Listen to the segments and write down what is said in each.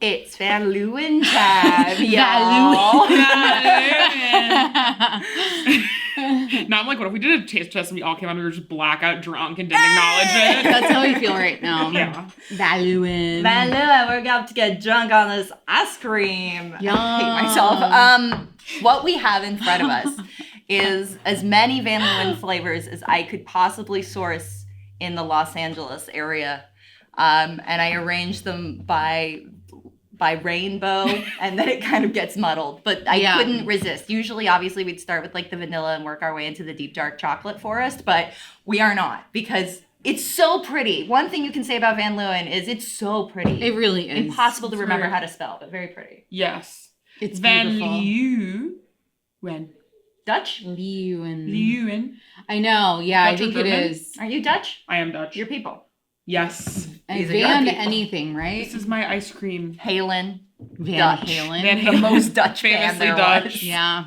It's Van Leeuwen time, y'all. Now I'm like, what if we did a taste test and we all came out and we were just blackout drunk and didn't acknowledge it? That's how we feel right now. Yeah. Van Leeuwen, we're about to get drunk on this ice cream. Yum. I hate myself. What we have in front of us is as many Van Leeuwen flavors as I could possibly source in the Los Angeles area. And I arranged them by rainbow, and then it kind of gets muddled. But I couldn't resist. Usually, obviously, we'd start with like the vanilla and work our way into the deep dark chocolate forest, but we are not because it's so pretty. One thing you can say about Van Leeuwen is it's so pretty. It really is. Impossible to remember how to spell, but very pretty. Yes. It's Van beautiful. Leeuwen. Dutch? Leeuwen. I know. Yeah, Dutch I think or it German? is. Are you Dutch? I am Dutch. You're people. Yes. These are your Van people. anything, right? This is my ice cream. Halen. Van Dutch. Halen. Van The Halen. most Dutch fan Famously there Dutch. was. Yeah.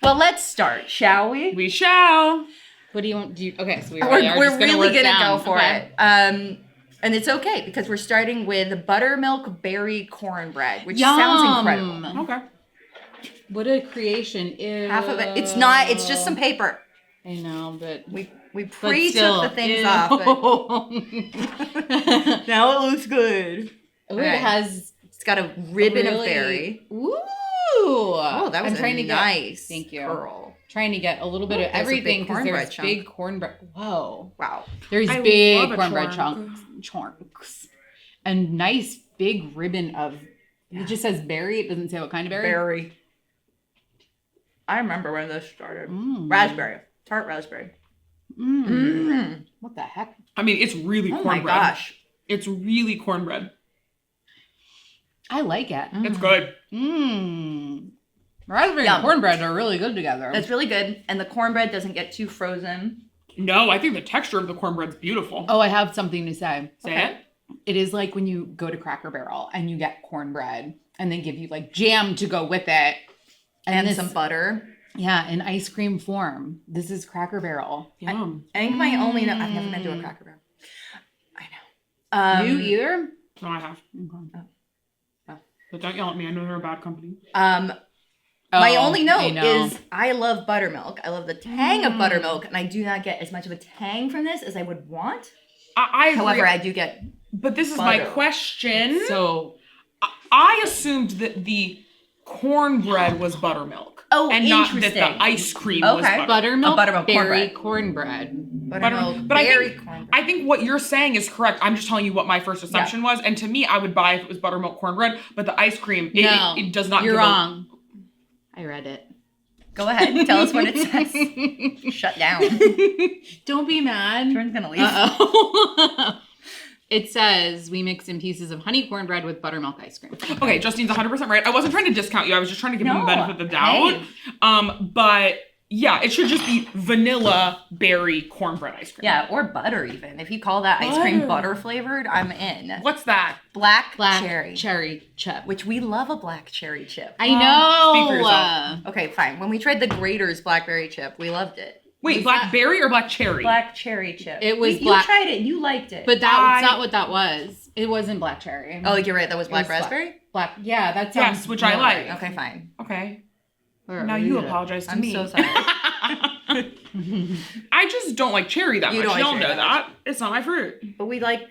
Well, let's start, shall we? We shall. What do you want? Okay, so We're just really work gonna down. go for it. And it's okay because we're starting with buttermilk berry cornbread, which sounds incredible. Okay. What a creation! Ew. Half of it. It's not. It's just some paper. I know, but We but pre still, took the things ew. off. But now it looks good. Ooh, Okay. it has It's got a ribbon of really- berry. Ooh. Oh, that was I'm trying a to get, nice Thank you. curl. Trying to get a little bit Ooh, of there's a big everything because cornbread there's chunk. big cornbread. Whoa. Wow. There's I big love a cornbread chunk. chunks. And nice big ribbon of, it just says berry. It doesn't say what kind of berry. Berry. I remember when this started. Mm. Raspberry. Tart raspberry. Mm. Mm. What the heck? I mean, it's really Oh my cornbread. gosh. It's really cornbread. I like it. It's good. Mmm. Raspberry Yum. and cornbread are really good together. That's really good. And the cornbread doesn't get too frozen. No, I think the texture of the cornbread's beautiful. Oh, I have something to say. Say okay. it. It is like when you go to Cracker Barrel and you get cornbread and they give you like jam to go with it. And this, some butter. yeah, in ice cream form. This is Cracker Barrel. Yum. I think my only I've never been to a Cracker Barrel. I know. You either? No, I have. Okay. But don't yell at me. I know they're a bad company. My only I note know. is I love buttermilk. I love the tang of buttermilk, and I do not get as much of a tang from this as I would want. I agree. However, I do get But this is butter. my question. So I assumed that the cornbread was buttermilk. Oh, and not that interesting. the ice cream was Okay. buttermilk. buttermilk, buttermilk berry cornbread. buttermilk But berry I cornbread. think what you're saying is correct. I'm just telling you what my first assumption was. And to me, I would buy if it was buttermilk cornbread. But the ice cream, it does not. You're give wrong. I read it. Go ahead, tell us what it says. Shut down. Don't be mad. Turn's gonna leave. Uh-oh. It says we mix in pieces of honey cornbread with buttermilk ice cream. Okay, Justine's 100% right. I wasn't trying to discount you. I was just trying to give him the No, benefit of the doubt. hey. But yeah, it should just be vanilla berry cornbread ice cream. Yeah, or butter even. If you call that ice cream Butter. butter flavored, I'm in. What's that? Black Cherry chip. which we love a black cherry chip. I know. Speak for yourself. Okay, fine. When we tried the Grater's blackberry chip, we loved it. Wait, blackberry or black cherry? Black cherry chip. It was You black- tried it. You liked it. But that's not what that was. It wasn't black cherry. oh, you're right. That was black It was raspberry. Black. Yeah, that sounds. Yes, which I more like. right. Okay, fine. Okay. Or Now you apologize to I'm me. so sorry. I just don't like cherry that You much. don't like Y'all cherry know that that. It's not my fruit. But we like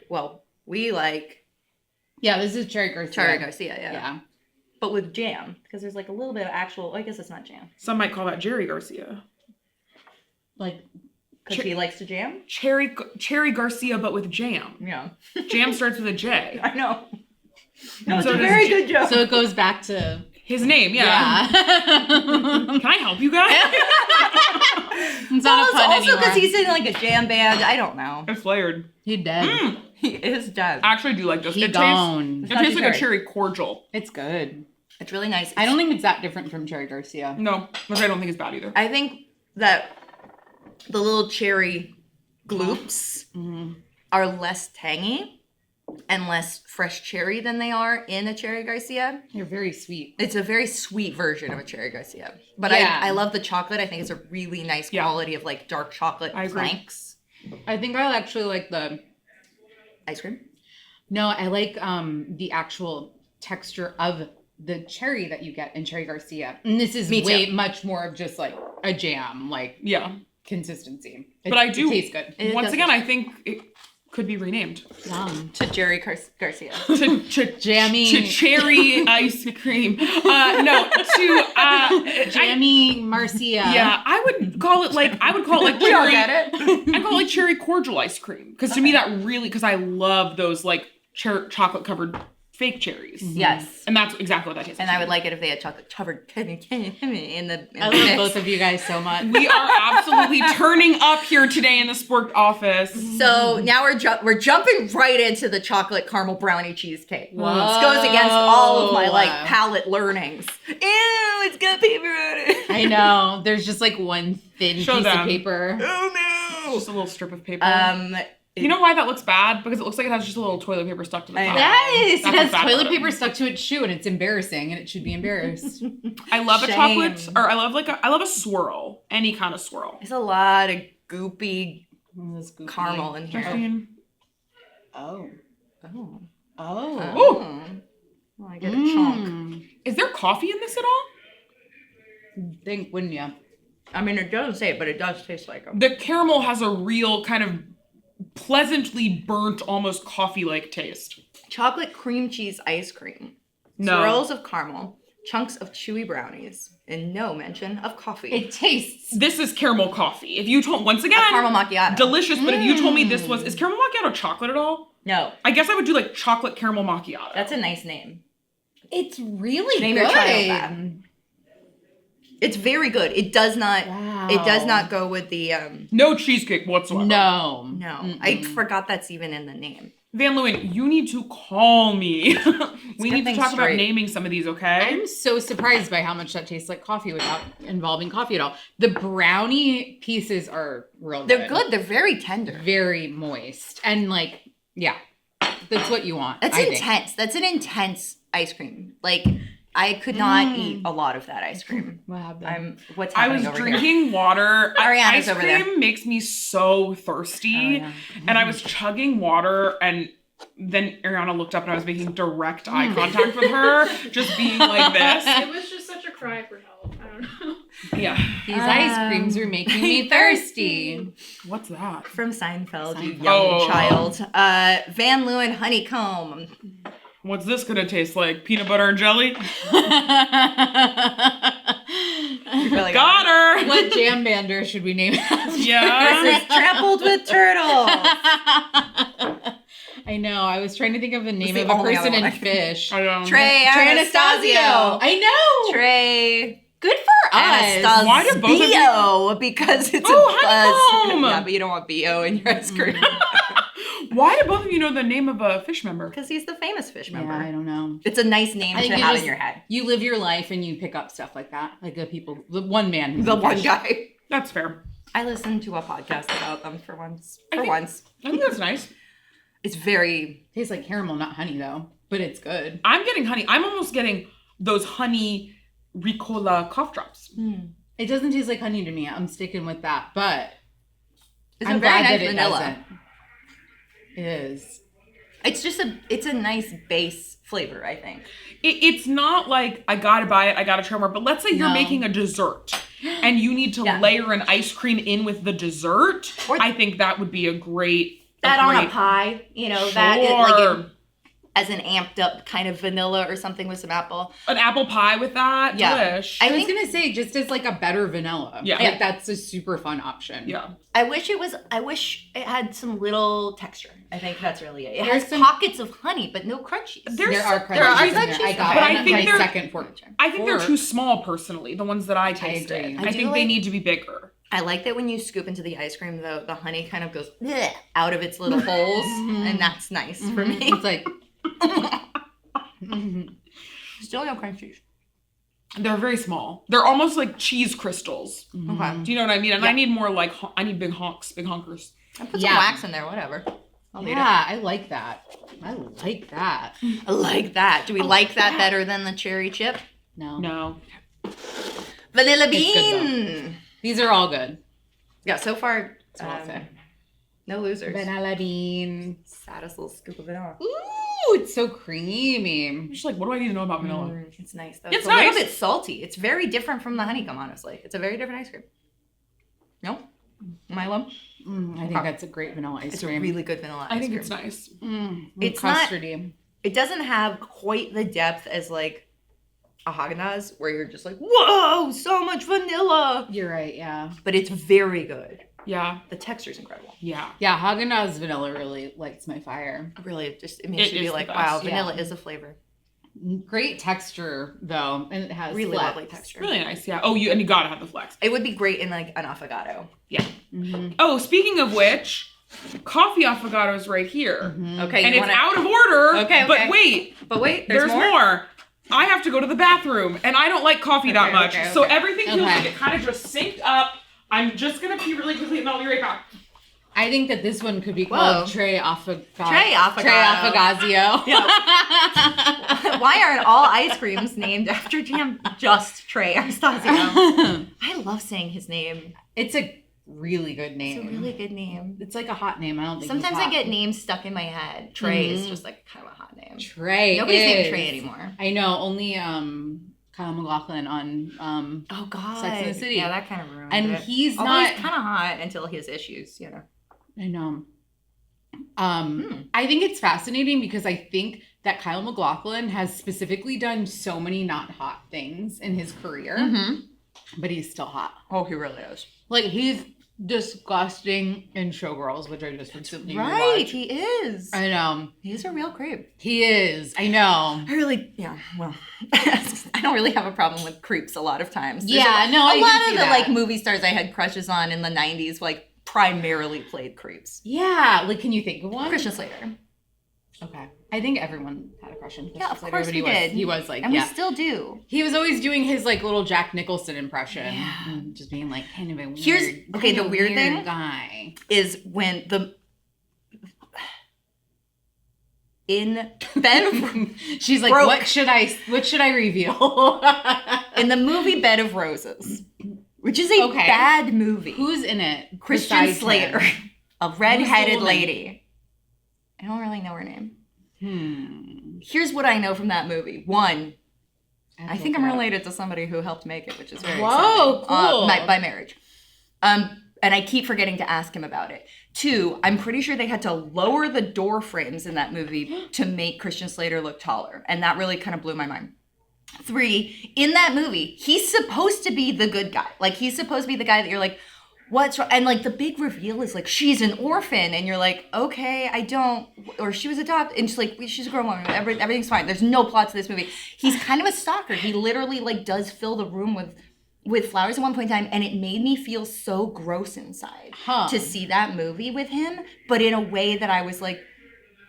Yeah, this is cherry Garcia. cherry Garcia, yeah. Yeah. But with jam, because there's like a little bit of actual. I guess it's not jam, Some might call that Jerry Garcia. Like because he likes to jam. Cherry Garcia, but with jam. Yeah, Jam starts with a J. I know. No, it's So a does very good joke. so it goes back to His name, yeah. Can I help you guys? It's not a Well, pun it's also because anymore. he's in like a jam band. I don't know. It's layered. He dead. He is dead. I actually do like this. He It gone. tastes not like too a cherry. cherry cordial. It's good. It's really nice. I don't think it's that different from cherry Garcia. No, which I don't think is bad either. I think that the little cherry gloops are less tangy and less fresh cherry than they are in a cherry Garcia. You're very sweet. It's a very sweet version of a cherry Garcia. But Yeah. I love the chocolate. I think it's a really nice Yeah. quality of like dark chocolate I agree. planks. I think I actually like the. Ice cream? No, I like the actual texture of the cherry that you get in Cherry Garcia. And this is Me way too. much more of just like a jam, like Yeah. consistency. But I do- It tastes good. It Once does again, I think it could be renamed Yum. To Jerry Garcia. to Jammy. to cherry ice cream. No, to Jammy Marcia. yeah, I would call it like We all cherry. get it. I call it like cherry cordial ice cream because to me that really because I love those like chocolate covered fake cherries. Yes. And that's exactly what that tastes like. And I would like it if they had chocolate covered in the I love mix. both of you guys so much. We are absolutely turning up here today in the Sporked office. So now we're jumping right into the chocolate caramel brownie cheesecake. Whoa. This goes against all of my like palate learnings. Ew, it's got paper on it. I know. There's just like one thin Show piece them. of paper. Oh Just a little strip of paper. no. You know why that looks bad? Because it looks like it has just a little toilet paper stuck to the I top. know. Yes, That's it has what's bad toilet about it. paper stuck to its shoe, and it's embarrassing, and it should be embarrassed. I love a Shame. chocolate, or I love a swirl, any kind of swirl. There's a lot of goopy caramel in here. Justine. Oh. Oh. Oh. Oh. Well, I get a chunk. Is there coffee in this at all? Think, wouldn't you? I mean, it doesn't say it, but it does taste like them. The caramel has a real kind of pleasantly burnt, almost coffee-like taste. Chocolate cream cheese ice cream. No. Swirls of caramel. Chunks of chewy brownies. And no mention of coffee. It tastes. This is caramel coffee. If you told, once again, caramel macchiato. delicious, but if you told me this was, is caramel macchiato chocolate at all? No. I guess I would do like chocolate caramel macchiato. That's a nice name. It's really Name good. your child that. It's very good. It does not Wow. it does not go with the No cheesecake whatsoever. No. no. Mm-mm. I forgot that's even in the name. Van Leeuwen, you need to call me. We get need to things talk about straight. naming some of these, okay? I'm so surprised by how much that tastes like coffee without involving coffee at all. The brownie pieces are real They're good. They're very tender. Very moist. And like, yeah. That's what you want. That's I think. intense. That's an intense ice cream. Like I could not eat a lot of that ice cream. What happened? What's I happening was over here? drinking water. Ariana's Ice over cream there. makes me so thirsty. Oh, yeah. And I was chugging water and then Ariana looked up and I was making direct eye contact with her, just being like this. It was just such a cry for help. I don't know. Yeah. These ice creams are making me thirsty. What's that? From Seinfeld, you Seinfeld. young Oh. child. Van Leeuwen honeycomb. What's this gonna taste like? Peanut butter and jelly? Really Got her! What jam bander should we name it after? Yeah. This is trampled with turtles. I know. I was trying to think of a name the of a only person other in one. fish. I don't Trey Anastasio. I know. Trey. Good for us. Anastasio. Why do both of you- Bio, because it's Oh, a buzz. honeycomb. Yeah, but you don't want Bio in your ice cream. Why do both of you know the name of a fish member? Because he's the famous fish member. Yeah, I don't know. It's a nice name I to think you have just- in your head. You live your life and you pick up stuff like that. Like the people, the one man. who's The a one fish. guy. That's fair. I listened to a podcast about them for once. I think- I think that's nice. It's very. Tastes like caramel, not honey though. But it's good. I'm getting honey. I'm almost getting those honey Ricola cough drops. It doesn't taste like honey to me. I'm sticking with that. But It's I'm a very glad nice that it vanilla. doesn't. It is. It's a nice base flavor, I think. It's not like I gotta buy it, I gotta try more. But let's say you're No. making a dessert and you need to Yeah. layer an ice cream in with the dessert. Or- I think that would be a great. That on a pie, you know, that it, like Sure. as an amped up kind of vanilla or something with some apple. An apple pie with that. Yeah. Delish. I I was think- gonna say just as like a better vanilla. Yeah. Like that's a super fun option. yeah. I wish it had some little texture. I think that's really it. It There's has some- pockets of honey, but no crunchies. There There are there crunchies are in there. crunchies. I got But I it on think my they're- second fork. I think they're Fork. too small personally, the ones that I tasted. agree. I I do think they like- need to be bigger. I like that when you scoop into the ice cream, the honey kind of goes bleh out of its little holes, and that's nice for me. It's like Still no crunchies. They're very small. They're almost like cheese crystals. Okay. Do you know what I mean? And I Yeah. need more like I need big honks, big honkers. I put Yeah. some wax in there, whatever. I'll eat it. yeah, I like that. I like that. I like that. Do we like that better than the cherry chip? No. No. Vanilla It's good, bean. These are all good. Yeah, so far, That's what I'll say. no losers. Vanilla bean. Saddest little scoop of vanilla. Ooh, Ooh, it's so creamy. I'm just like, what do I need to know about vanilla? It's nice though. It's a little nice. bit salty. It's very different from the honeycomb, honestly. It's a very different ice cream. No? Milo? I think that's a great vanilla ice It's cream. a really good vanilla ice cream. I think it's nice. It's not- custardy. It doesn't have quite the depth as like a Haagen-Dazs where you're just like, whoa, so much vanilla. You're right, yeah. But it's very good. Yeah. The texture's incredible. Yeah. Yeah, Haagen-Dazs vanilla really lights my fire. Really, it makes It you be is the like, best, wow, yeah. vanilla is a flavor. Great texture, though, and it has Really flex. lovely texture. Really nice. Yeah. Oh, you gotta have the flex. It would be great in like an affogato. Yeah. Mhm. Oh, speaking of which, coffee affogato is right here. Okay, And you it's wanna- out of order. Okay, But okay. wait, But wait, there's more. I have to go to the bathroom, and I don't like coffee that Okay, much. okay, So okay. everything feels Okay. like it kind of just synced up. I'm just gonna pee really quickly, and I'll be right back. I think that this one could be Whoa. called Tre Affogato. Tre Affogato. Tre Affogazio. Why aren't all ice creams named after jam? Just Trey Anastasio. I love saying his name. It's a really good It's name. a really good name. It's like a hot name. I don't think Sometimes he's I hot. get names stuck in my head. Trey is Mhm. just like kind of a hot name. Trey. Nobody's named is. Trey anymore. I know. Only Kyle MacLachlan on Oh God. Sex and the City. Yeah, that kind of ruined and it. he's Although not. he's kind of hot until he has issues, you know. I know. I think it's fascinating because I think that Kyle MacLachlan has specifically done so many not hot things in his career, but he's still hot. Oh, he really is. Like he's disgusting in Showgirls, which I just recently Right, rewatched. he is. I know. He's a real creep. He is. I know. I really, yeah, well, I don't really have a problem with creeps a lot of times. There's Yeah, no, a I can lot see of the that. like movie stars I had crushes on in the 90s, like primarily played creeps. Yeah. Like, can you think of one? Christian Slater. Okay. I think everyone had a crush on Christian Yeah, of Slater, course but we did. He was like, And yeah. we still do. He was always doing his like little Jack Nicholson impression. Yeah. And just being like kind of a weird, Okay, the kinda weird thing guy. Is when in Bed of She's like, Broke. what should I reveal? in the movie Bed of Roses, which is a Okay. bad movie. Who's in it? Christian besides Slater, him? a red-headed woman? lady. I don't really know her name. Hmm. Here's what I know from that movie. One, have I to think look I'm it up. related to somebody who helped make it, which is very Whoa, exciting. cool. By marriage. And I keep forgetting to ask him about it. Two, I'm pretty sure they had to lower the door frames in that movie to make Christian Slater look taller. And that really kind of blew my mind. Three, in that movie, he's supposed to be the good guy. Like, he's supposed to be the guy that you're like, what's wrong? And like the big reveal is like, she's an orphan. And you're like, okay, or she was adopted. And she's like, she's a grown woman. Everything's fine. There's no plot to this movie. He's kind of a stalker. He literally like does fill the room with flowers at one point in time. And it made me feel so gross inside to see that movie with him. But in a way that I was like,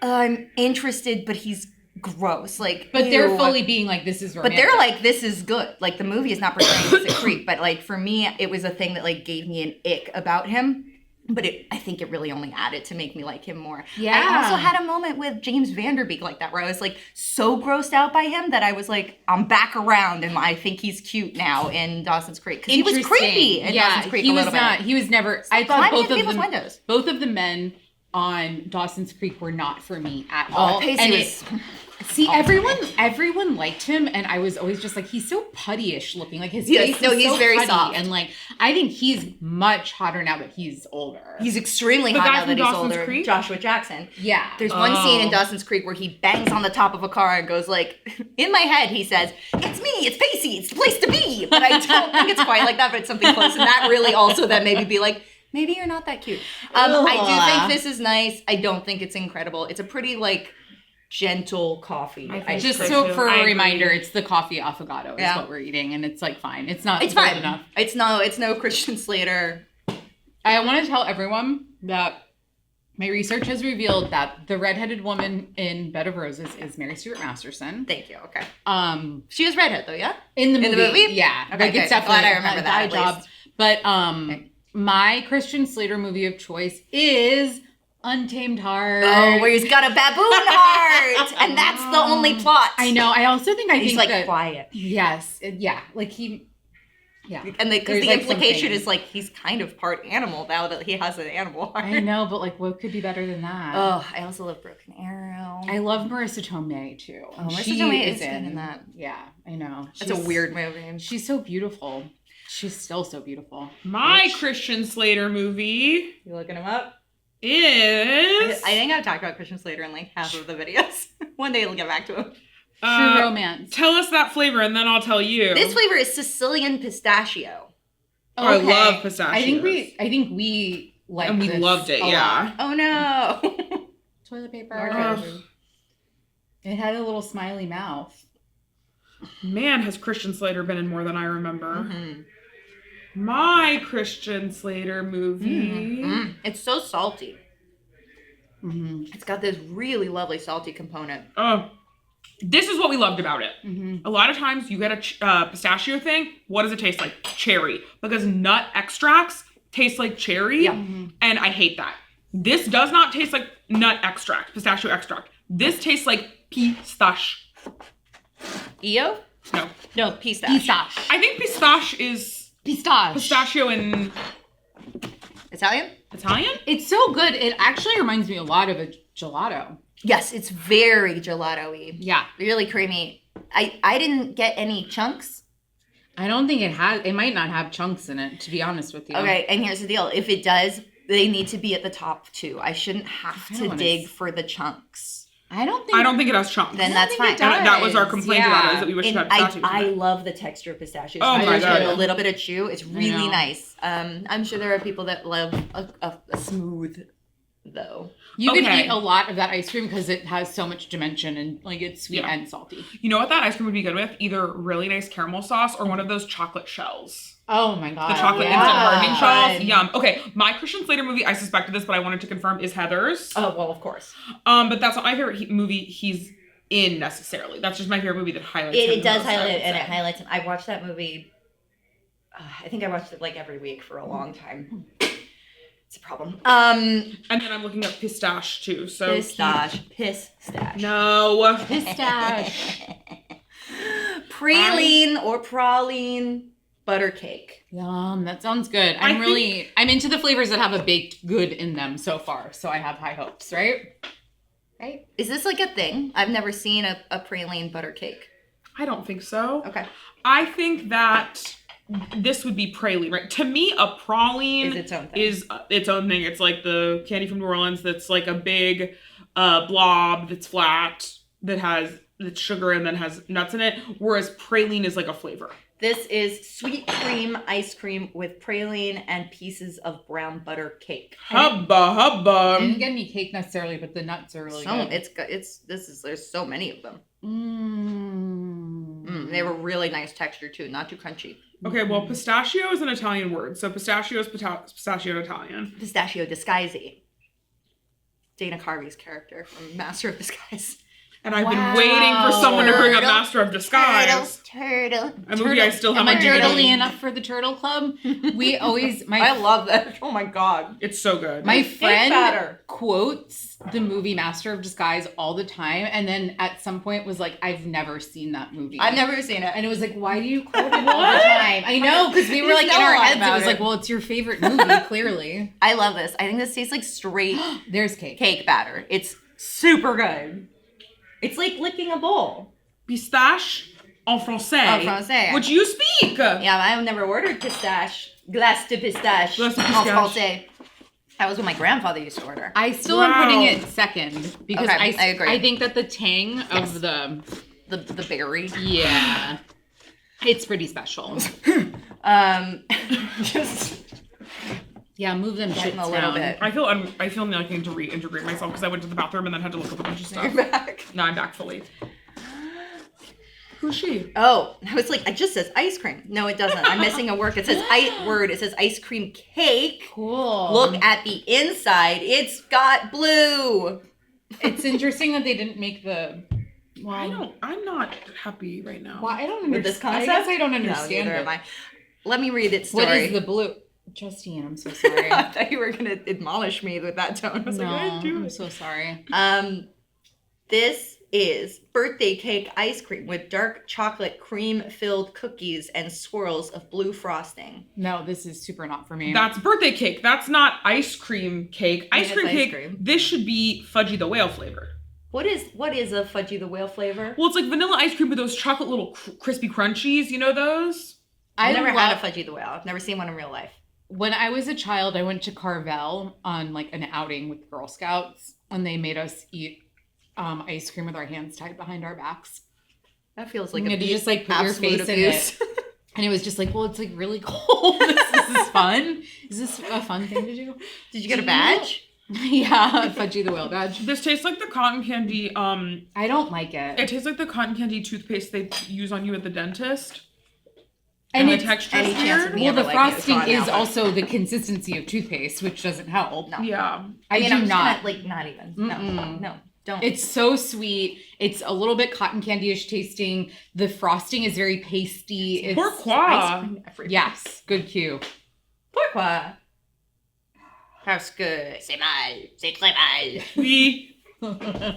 I'm interested, but he's gross. Like, But they're ew. fully being like, this is But romantic. they're like, this is good. Like, the movie is not portraying him as a creep, but like for me, it was a thing that like gave me an ick about him. But I think it really only added to make me like him more. Yeah. I also had a moment with James Vanderbeek like that, where I was like so grossed out by him that I was like, I'm back around, and I think he's cute now in Dawson's Creek because he was creepy in Dawson's Creek he a was little not. bit. He was never. I thought Climbing both into of people's them. windows. Both of the men on Dawson's Creek were not for me at all. Pacey And was- see, everyone liked him, and I was always just like, he's so puttyish looking. Like his Yes, face no, is he's so very putty, soft. and like I think he's much hotter now that he's older. He's extremely The hot guy now from that he's Dawson's older. Creek? Joshua Jackson. yeah. There's one scene in Oh. Dawson's Creek where he bangs on the top of a car and goes like, in my head he says, it's me, it's Pacey, it's the place to be. But I don't think it's quite like that, but it's something close. And that really also then made me be like, maybe you're not that cute. I do think this is nice. I don't think it's incredible. It's a pretty like gentle coffee. I think ice Just cream. so for I a agree. reminder, it's the coffee affogato is Yeah. what we're eating, and it's like fine. It's not. It's good fine. enough. It's no Christian Slater. I want to tell everyone that my research has revealed that the redheaded woman in Bed of Roses is Mary Stuart Masterson. Thank you. Okay. She was redhead though, yeah? in the In the movie, movie? yeah, Okay, like good. it's definitely Glad I remember a that, guy at job. least. But Okay. my Christian Slater movie of choice is Untamed Heart. Oh, where he's got a baboon heart, and that's the only plot. I know. I also think He's think like that quiet. yes, yeah, like Yeah. And because There's, the like, implication something. is like he's kind of part animal now that he has an animal heart. I know, but like, what could be better than that? Oh, I also love Broken Arrow. I love Marissa Tomei too. Oh, Marissa She Tomei is good in that. Yeah, I know. It's a weird movie. She's so beautiful. She's still so beautiful. My Christian Slater movie You looking him up? is... I think I've talked about Christian Slater in like half of the videos. One day it'll get back to him. True romance. Tell us that flavor and then I'll tell you. This flavor is Sicilian pistachio. Oh, I love pistachios. I think we liked And we this loved it, a yeah. lot. Oh no. Toilet paper. Ugh. It had a little smiley mouth. Man, has Christian Slater been in more than I remember. Mhm. My Christian Slater movie. It's so salty. Mm-hmm. It's got this really lovely salty component. Oh, this is what we loved about it. Mm-hmm. A lot of times you get a pistachio thing. What does it taste like? Cherry. Because nut extracts taste like cherry. Yeah. Mm-hmm. And I hate that. This does not taste like nut extract, pistachio extract. This tastes like pistache. Io? No. No, pistache. Pistache. I think pistache is Pistache. pistachio in Italian? Italian? It's so good. It actually reminds me a lot of a gelato. Yes, it's very gelato-y. Yeah. Really creamy. I didn't get any chunks. I don't think it has. It might not have chunks in it, to be honest with you. Okay, and here's the deal. If it does, they need to be at the top too. I shouldn't have I don't to wanna dig s- for the chunks. I don't think. I don't think it has chunks. Then I that's don't think fine. it And that was our does. complaint about it, Yeah. is that we wish it And had pistachios. I in it. love the texture of pistachios. Oh I my just give God. it a little bit of chew. It's really know. nice. I'm sure there are people that love a smooth, though. You could Okay. eat a lot of that ice cream because it has so much dimension and like it's sweet Yeah. and salty. You know what that ice cream would be good with? Either really nice caramel sauce or one of those chocolate shells. Oh my god. The chocolate yeah. instant hardening shells. Fun. Yum. Okay, my Christian Slater movie, I suspected this, but I wanted to confirm, is Heathers. Oh, well, of course. But that's not my favorite movie he's in necessarily. That's just my favorite movie that highlights him It the does most, I highlight would and it say. highlights him. I watched that movie. I think I watched it like every week for a long time. It's a problem. And then I'm looking at pistache too. So Pistache. No. Pistache. Praline or praline butter cake. Yum, that sounds good. I I'm into the flavors that have a baked good in them so far, so I have high hopes, right? Right? Is this like a thing? I've never seen a praline butter cake. I don't think so. Okay. I think that this would be praline, right? To me, a praline Is its own thing. is its own thing. It's like the candy from New Orleans that's like a big blob that's flat, that's sugar and then has nuts in it, whereas praline is like a flavor. This is sweet cream ice cream with praline and pieces of brown butter cake. Hubba I hubba. didn't get any cake necessarily, but the nuts are really good. It's good. There's so many of them. Mm. They were really nice texture too, not too crunchy. Okay, well, pistachio is an Italian word, so pistachio is pistachio in Italian. Pistachio disguisey. Dana Carvey's character from Master of Disguise. And I've been Wow. waiting for someone to bring up Turtle. Master of Disguise. Turtle. A movie I still Am I haven't turtly seen. enough for the turtle club? We always I love that. Oh my god. It's so good. my Fake friend batter. quotes the movie Master of Disguise all the time, and then at some point was like, "I've never seen that movie." I've never seen it. And it was like, why do you quote it all the time? I know, because we were You like in know our a lot heads, it about was it. like, well, it's your favorite movie, clearly. I love this. I think this tastes like straight There's cake. cake batter. It's super good. It's like licking a bowl. Pistache en français. En français. Which you speak. Yeah, I've never ordered pistache. Glace de pistache. Glace de En pistache. français. That was what my grandfather used to order. I still am putting Wow. it second because Okay, I agree. I think that the tang of the The berry. yeah, it's pretty special. Just Yeah, move them getting shits a little down. bit. I feel like I need to reintegrate myself because I went to the bathroom and then had to look up a bunch of You're stuff. back. Now I'm back fully. Who's she? Oh, I was like, it just says ice cream. No, it doesn't. I'm missing a word. It says It says ice cream cake. Cool. Look at the inside. It's got blue. It's interesting that they didn't make the. Well, I'm not happy right now. Well, I don't With this understand. concept? I guess I don't No, understand neither it. am I. Let me read its story. What is the blue? Justine, I'm so sorry. I thought you were gonna admonish me with that tone. I was No, like, I do I'm it. so sorry. This is birthday cake ice cream with dark chocolate cream-filled cookies and swirls of blue frosting. No, this is super not for me. That's birthday cake. That's not ice cream cake. I Ice mean, cream it's ice cake. cream. This should be Fudgy the Whale flavor. What is a Fudgy the Whale flavor? Well, it's like vanilla ice cream with those chocolate little crispy crunchies. You know those? I've never had a Fudgy the Whale. I've never seen one in real life. When I was a child, I went to Carvel on like an outing with Girl Scouts, and they made us eat ice cream with our hands tied behind our backs. That feels like You had to just like put your absolute face abuse. in it. And it was just like, well, it's like really cold. this is fun. Is this a fun thing to do? Did you get a badge? Yeah, Fudgy the Whale badge. This tastes like the cotton candy. I don't like it. It tastes like the cotton candy toothpaste they use on you at the dentist. And the it's texture any is chance of weird. me well, ever the liking it, frosting so I'm is out. also the consistency of toothpaste, which doesn't help. No. Yeah. I mean, do I'm just not. gonna, not even. Mm-mm. No, don't. It's so sweet. It's a little bit cotton candy-ish tasting. The frosting is very pasty. It's Pourquoi? ice cream everywhere. Yes, good cue. Pourquoi? That's good. C'est mal. C'est très mal. Oui.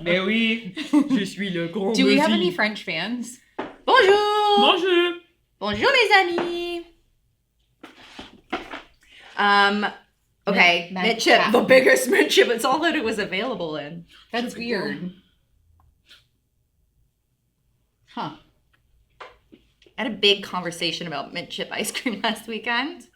Mais oui. Je suis le grand Do we have monsieur. any French fans? Bonjour. Bonjour. Bonjour, mes amis. Okay, mint chip, the biggest mint chip. It's all that it was available in. That's weird. Huh. I had a big conversation about mint chip ice cream last weekend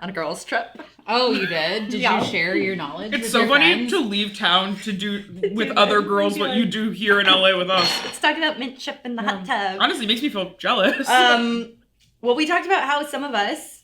on a girls' trip. Oh, you did? Did Yeah. you share your knowledge It's with so your funny friends? to leave town to do with other girls what you do here in LA with us. Let's talk about mint chip in the hot tub. Honestly, it makes me feel jealous. Well, we talked about how some of us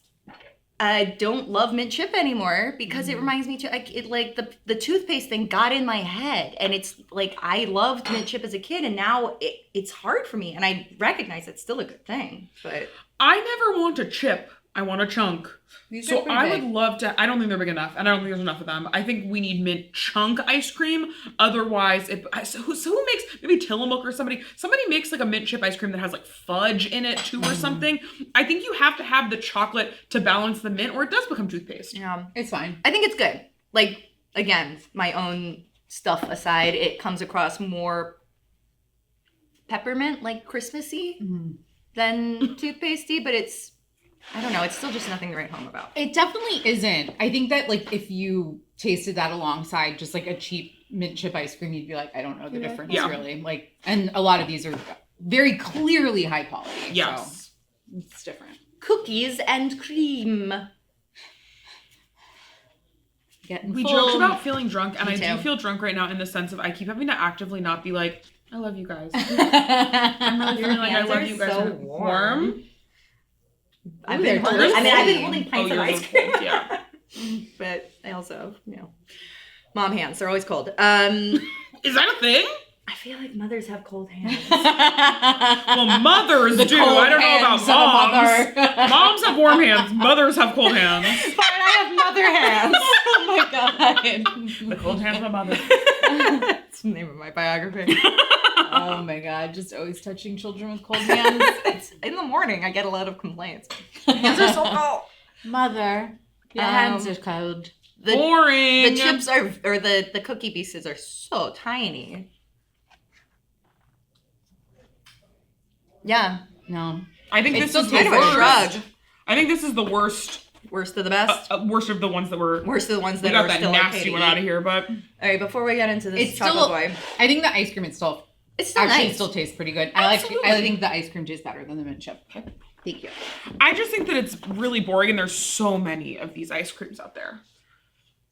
don't love mint chip anymore because it reminds me the toothpaste thing got in my head, and it's like I loved mint chip as a kid, and now it's hard for me, and I recognize it's still a good thing, but I never want a chip. I want a chunk. These So are pretty I big. would love to. I don't think they're big enough, and I don't think there's enough of them. I think we need mint chunk ice cream. Otherwise, so who makes maybe Tillamook or somebody makes like a mint chip ice cream that has like fudge in it too or something. I think you have to have the chocolate to balance the mint, or it does become toothpaste. yeah, It's fine. I think it's good. Like again, my own stuff aside, it comes across more peppermint, like Christmassy, than toothpastey, but I don't know. It's still just nothing to write home about. It definitely isn't. I think that like if you tasted that alongside just like a cheap mint chip ice cream, you'd be like, I don't know the difference Yeah. really. Like, and a lot of these are very clearly high quality. Yes. So it's different. Cookies and cream. Getting We full. joked about feeling drunk, and Me I do too. feel drunk right now in the sense of I keep having to actively not be like, I love you guys. I'm really Your feeling like I hands love are you guys. so are warm. I've Ooh, been they're holding, I've been toasty. holding pints of yours ice are cream. cold, yeah. But I also, mom hands. They're always cold. Is that a thing? I feel like mothers have cold hands. Well, mothers do. cold I don't know hands of a about moms. mother. Moms have warm hands. Mothers have cold hands. But I have mother hands. Oh my god. The cold hands of a mother. That's the name of my biography. Oh my god, just always touching children with cold hands. It's in the morning. I get a lot of complaints. Hands are so cold. Mother, your hands are cold. Boring. The chips are, or the cookie pieces are so tiny. Yeah. No. I think It this still is the Kind of a worst. shrug. I think this is the worst. Worst of the best. Worst of the ones that were. Worst of the ones We that got are that still okay nasty to one eat. out of here, but All right, before we get into this It's chocolate still- boy, I think the ice cream itself it's still actually nice. still tastes pretty good. Absolutely. I think the ice cream tastes better than the mint chip. Thank you. I just think that it's really boring, and there's so many of these ice creams out there.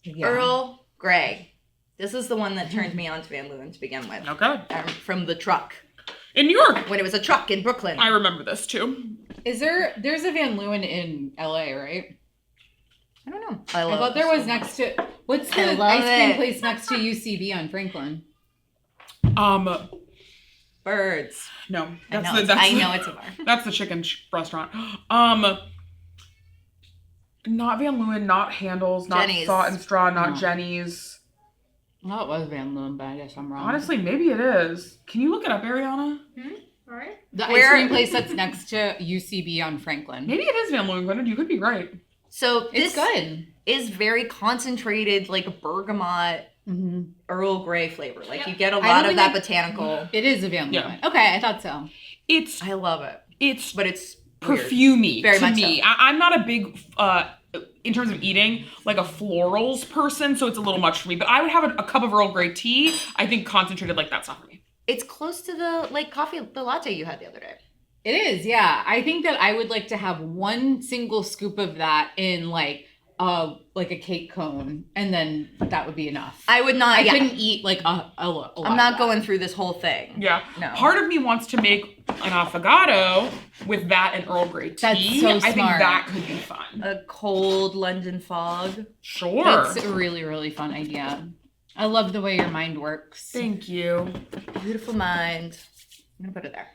Yeah. Earl Grey. This is the one that turned me on to Van Leeuwen to begin with. Okay. From the truck. In New York, When it was a truck in Brooklyn. I remember this too. There's a Van Leeuwen in LA, right? I don't know. I thought there was next to what's I the love ice cream it. place next to UCB on Franklin? Birds. No, I that's know, the I know it's a bar. that's the chicken restaurant. Not Van Leeuwen, not Handel's, not Jenny's. Thought and Straw, not No. Jenny's. Well, it was Van Leeuwen, but I guess I'm wrong. Honestly, maybe it is. Can you look it up, Ariana? All right. the Where- ice cream place that's next to UCB on Franklin. Maybe it is Van Leeuwen, Gwynedd. You could be right. So It's this good. is very concentrated, like bergamot Earl Grey flavor. Like you get a I lot don't of that think botanical. It is a Van Yeah. Leeuwen. Okay, I thought so. It's I love it, but it's weird. perfumey Very to much me. so. I'm not a big in terms of eating, like a florals person, so it's a little much for me. But I would have a cup of Earl Grey tea. I think concentrated like that's not for me. It's close to the coffee, the latte you had the other day. It is, yeah. I think that I would like to have one single scoop of that in like a cake cone, and then that would be enough. I would not. I couldn't eat like a lot I'm of not that. going through this whole thing. Yeah. No. Part of me wants to make an affogato with that and Earl Grey tea. That's so I think smart. that could be fun. A cold London fog. Sure. That's a really, really fun idea. I love the way your mind works. Thank you. Beautiful mind. I'm gonna put it there.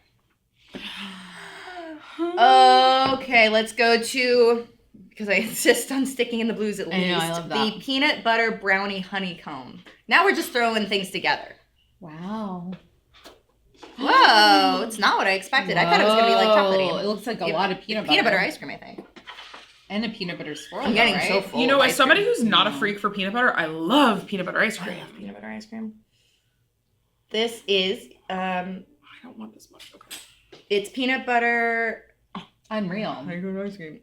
Okay, let's go to, because I insist on sticking in the blues at least, I know, I love that. the peanut butter brownie honeycomb. Now we're just throwing things together. Wow. Whoa, it's not what I expected. I thought it was gonna be like Whoa, chocolatey. It looks like a lot of peanut butter. Peanut butter ice cream, I think. And a peanut butter swirl. I'm getting right? so full. You know, of as ice somebody cream. who's not a freak for peanut butter, I love peanut butter ice I cream. love peanut butter ice cream. This is I don't want this much. Okay. it's peanut butter Unreal. ice cream.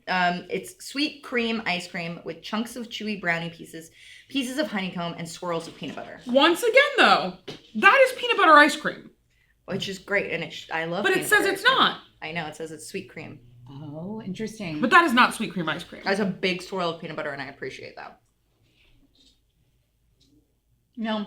It's sweet cream ice cream with chunks of chewy brownie pieces of honeycomb, and swirls of peanut butter, Once again, though, that is peanut butter ice cream. which is great. And I love. But it peanut says butter it's ice cream. not. I know, it says it's sweet cream. Oh, interesting. But that is not sweet cream ice cream. That's a big swirl of peanut butter, and I appreciate that. No.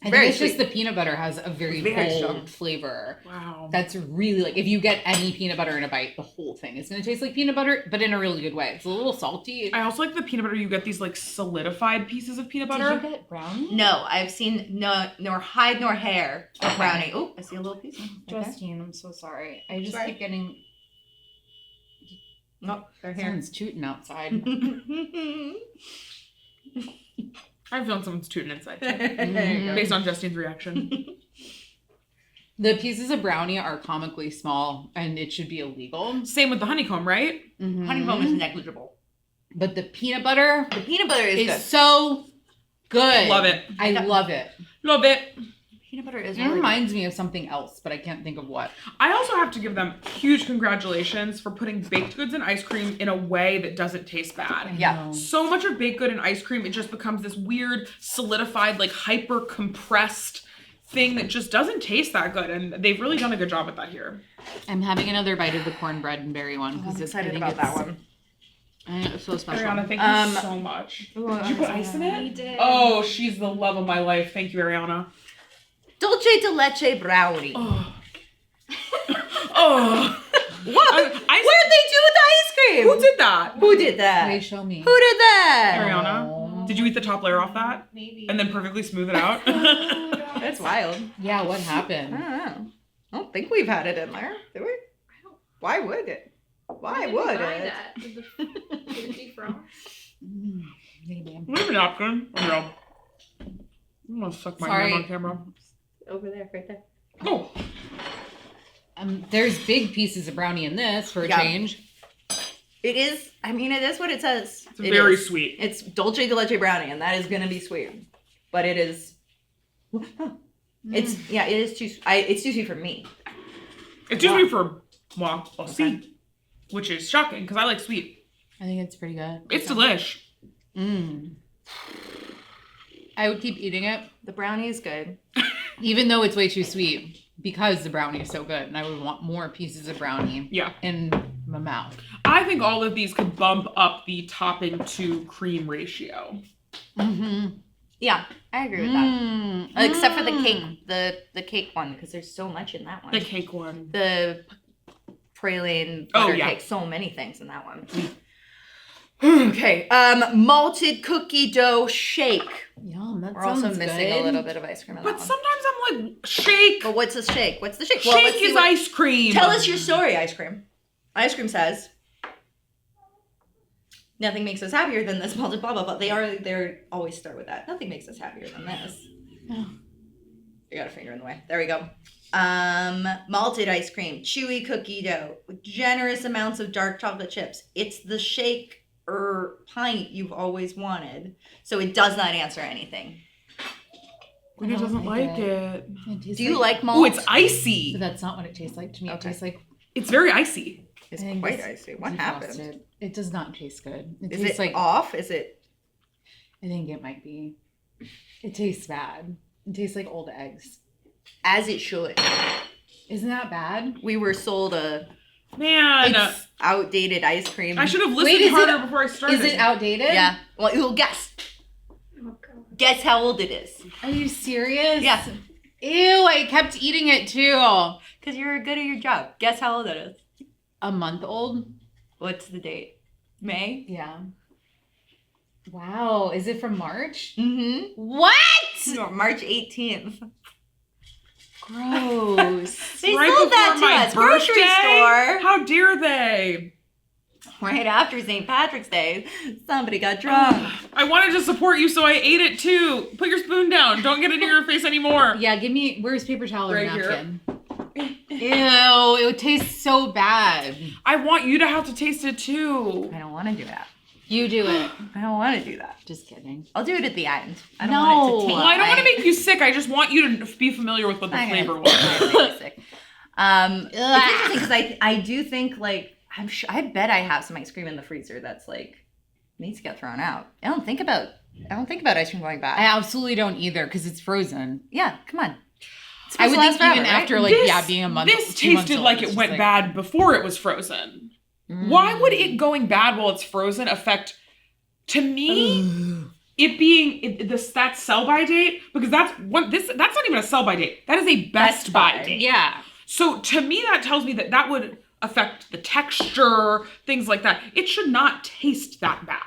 I Very think it's just sweet. the peanut butter has a very Very bold strong. flavor. Wow. That's really like, if you get any peanut butter in a bite, the whole thing is going to taste like peanut butter, but in a really good way. It's a little salty. I also like the peanut butter. You get these like solidified pieces of peanut butter. Did you get brownie? No, I've seen nor hide nor hair of brownie. Oh, I see a little piece. Right there. Justine, I'm so sorry. I just Sorry. keep getting... Nope, they're here. Someone's tooting outside. I'm feeling someone's tooting inside too, There you go. based on Justine's reaction. The pieces of brownie are comically small, and it should be illegal. Same with the honeycomb, right? Mhm. Honeycomb is negligible. But the peanut butter The peanut butter is is good. so good. Love it. I love it. Love it. Peanut butter is It really reminds me of something else, but I can't think of what. I also have to give them huge congratulations for putting baked goods and ice cream in a way that doesn't taste bad. Yeah. No. So much of baked good and ice cream, it just becomes this weird, solidified, like hyper compressed thing that just doesn't taste that good. And they've really done a good job with that here. I'm having another bite of the cornbread and berry one I'm because excited about that one. I know, it's so special. Ariana, thank you so much. Ooh, Did you put ice in We it? did. Oh, she's the love of my life. Thank you, Ariana. Dulce de leche brownie. Oh. Oh. What? I- What did they do with the ice cream? Who did that? Who did that? Wait, show me. Who did that? Ariana? Did you eat the top layer off that? Maybe. And then perfectly smooth it out? That's wild. Yeah, what I happened? don't know. I don't think we've had it in there, do we? Why would it? Why Why would buy it? that? Did the defrost? Maybe. Leave a napkin. No. I'm gonna suck my Sorry. hand on camera. Over there, right there. Oh. There's big pieces of brownie in this for a Yeah. change. It is, I mean, it is what it says. It's It very is. sweet. It's dulce de leche brownie, and that is gonna be sweet. But it is. It's it is too. It's too sweet for me. It's usually for C, which is shocking because I like sweet. I think it's pretty good. It's delish. I would keep eating it, The brownie is good. even though it's way too sweet, because the brownie is so good, and I would want more pieces of brownie Yeah. in my mouth. I think all of these could bump up the topping to cream ratio. Mm-hmm. Yeah, I agree with that. Except for the cake, the cake one, because there's so much in that one. The cake one. The praline Oh, butter yeah. cake, so many things in that one. Okay, malted cookie dough shake. Yum, that We're sounds also missing good. a little bit of ice cream in But that one. sometimes I'm like, shake. But what's a shake? What's the shake? Well, Shake let's see is what- ice cream. Tell us your story, ice cream. Ice cream says, nothing makes us happier than this malted blah blah blah. They always start with that. Nothing makes us happier than this. Oh. I got a finger in the way. There we go. Malted ice cream, chewy cookie dough, with generous amounts of dark chocolate chips. It's the shake or pint you've always wanted. So it does not answer anything. Gwynedd doesn't like it. Do you like malt? Oh, it's icy. But that's not what it tastes like to me. It Okay. tastes like It's very icy. It's I think quite it's icy. What happened? defrosted. It does not taste good. It Is tastes it like off? Is it? I think it might be. It tastes bad. It tastes like old eggs. As it should. Isn't that bad? We were sold a Man, outdated ice cream. I should have Wait, listened is harder it- before I started. Is it outdated? Yeah. Well, you'll guess. Oh, God. Guess how old it is. Are you serious? Yeah. Ew, I kept eating it too. Because you're good at your job. Guess how old it is. A month old? What's the date? May? Yeah. Wow. Is it from March? Mm-hmm. What? No, March 18th. Gross. They right sold that before to my us. Grocery birthday? store. How dare they? Right after St. Patrick's Day, somebody got drunk. I wanted to support you, so I ate it too. Put your spoon down. Don't get it in your face anymore. Yeah, give me, where's paper towel or Right here. napkin? Ew, it would taste so bad. I want you to have to taste it too. I don't want to do that. You do it. I don't want to do that. Just kidding. I'll do it at the end. I don't No. want it to taint. Well, I don't want to my- make you sick. I just want you to be familiar with what the I'm flavor gonna- was. I'm gonna make you sick. It's interesting because I do think like I bet I have some ice cream in the freezer that's like needs to get thrown out. I don't think about ice cream going bad. I absolutely don't either because it's frozen. Yeah, come on. It's I would supposed to think last even forever, right? after like being a month. This 2 months tasted old, like it's it just went like- bad before it was frozen. Mm. Why would it going bad while it's frozen affect? To me, it being that sell by date, because that's not even a sell by date. That is a best by Buy. date. Yeah. So to me, that tells me that would affect the texture, things like that. It should not taste that bad.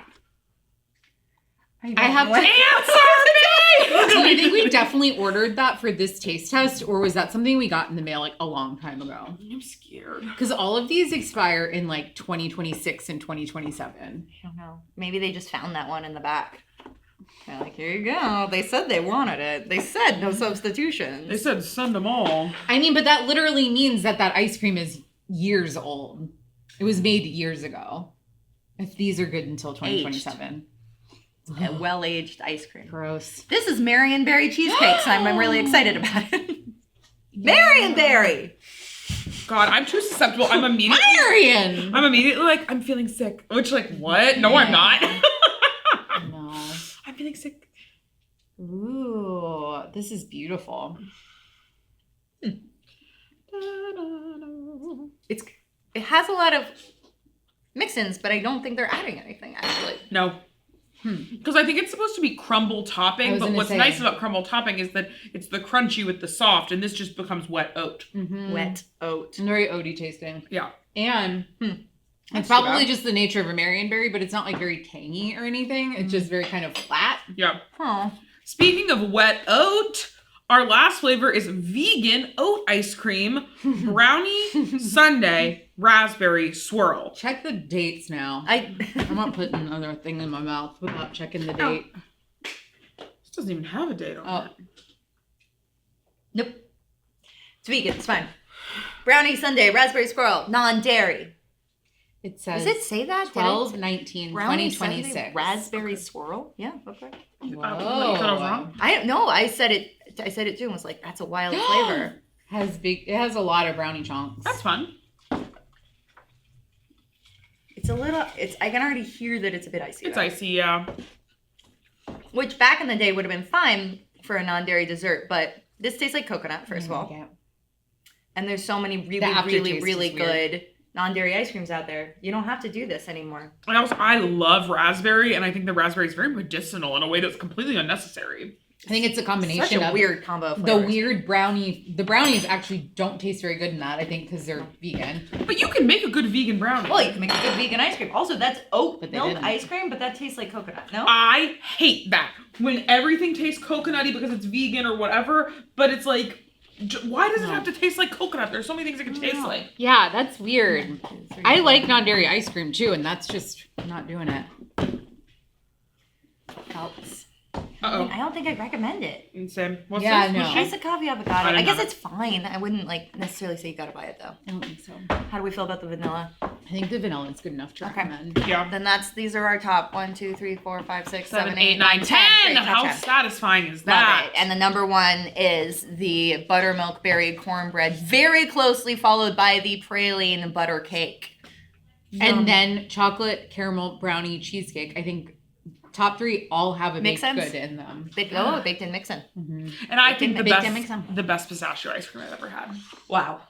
I have to Answer Do me! you think we definitely ordered that for this taste test, or was that something we got in the mail like a long time ago? I'm scared. Because all of these expire in like 2026 and 2027. I don't know. Maybe they just found that one in the back. They're like, here you go. They said they wanted it. They said no substitutions. They said send them all. I mean, but that literally means that ice cream is years old. It was made years ago. If these are good until 2027. A well-aged ice cream. Gross. This is Marionberry cheesecakes, and I'm really excited about it. Marionberry! God, I'm too susceptible. I'm immediately like, I'm feeling sick. Which, like, what? No, I'm not. No. I'm feeling sick. Ooh, this is beautiful. It has a lot of mix-ins, but I don't think they're adding anything, actually. No. Because I think it's supposed to be crumble I topping, was but gonna what's say. nice about crumble topping is that it's the crunchy with the soft, and this just becomes wet oat. Mm-hmm. Wet oat. And very oaty tasting. Yeah. And That's it's too probably bad. just the nature of a Marionberry, but it's not like very tangy or anything. It's just very kind of flat. Yeah. Huh. Speaking of wet oat, our last flavor is vegan oat ice cream, brownie, sundae, raspberry swirl. Check the dates now. I'm not putting another thing in my mouth without checking the date. This doesn't even have a date on Oh, it. Nope. It's vegan. It's fine. Brownie Sunday, raspberry squirrel, non-dairy. it says Does it say that? 12/19, Brownie Sunday, 2026. raspberry swirl? Yeah, okay. You thought I was wrong? I don't know. I said it too and was like, that's a wild flavor. It has a lot of brownie chunks. That's fun. I can already hear that it's a bit icy. It's though. icy, yeah. Which back in the day would have been fine for a non-dairy dessert, but this tastes like coconut, first of all. Yeah. And there's so many really, The aftertaste really, is really weird. good non-dairy ice creams out there. You don't have to do this anymore. And also, I love raspberry, and I think the raspberry is very medicinal in a way that's completely unnecessary. I think it's a combination Such a of weird combo of the flavors. weird brownie. The brownies actually don't taste very good in that, I think, because they're vegan. But you can make a good vegan brownie. Well, you can make a good vegan ice cream. Also, that's oat But they milk didn't. ice cream, but that tastes like coconut. No? I hate that. When everything tastes coconutty because it's vegan or whatever, but it's like, why does it have to taste like coconut? There's so many things it can taste like. Yeah, that's weird. I like non-dairy ice cream too, and that's just not doing it. Helps. Uh-oh. I don't think I'd recommend it. Same. What's Yeah, this? no. Mushy? Nice coffee avocado. I I guess didn't have it's fine. I wouldn't like necessarily say you gotta buy it though. I don't think so. How do we feel about the vanilla? I think the vanilla is good enough to Okay. recommend. Yeah. Then these are our top 1, 2, 3, 4, 5, 6, 7, 8, 9, 10. Great, top How 10. satisfying is Love that? it. And the number 1 is the buttermilk berry cornbread, very closely followed by the praline butter cake. And then chocolate caramel brownie cheesecake. I think top 3 all have a Makes baked sense. good in them. Baked in mixin'. And I think Baked in mix-em. the best pistachio ice cream I've ever had. Wow.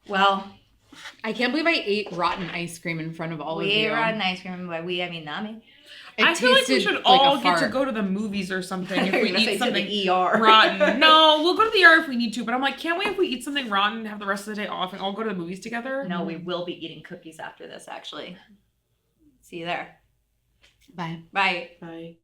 Well, I can't believe I ate rotten ice cream in front of all of we you. ate rotten ice cream. By we, I mean Nami. It I feel like we tasted should like all a get to fart. go to the movies or something if You're we gonna say eat to something the ER. rotten. No, we'll go to the ER if we need to. But I'm like, can't we if we eat something rotten and have the rest of the day off and all go to the movies together? No, we will be eating cookies after this, actually. See you there. Bye. Bye. Bye.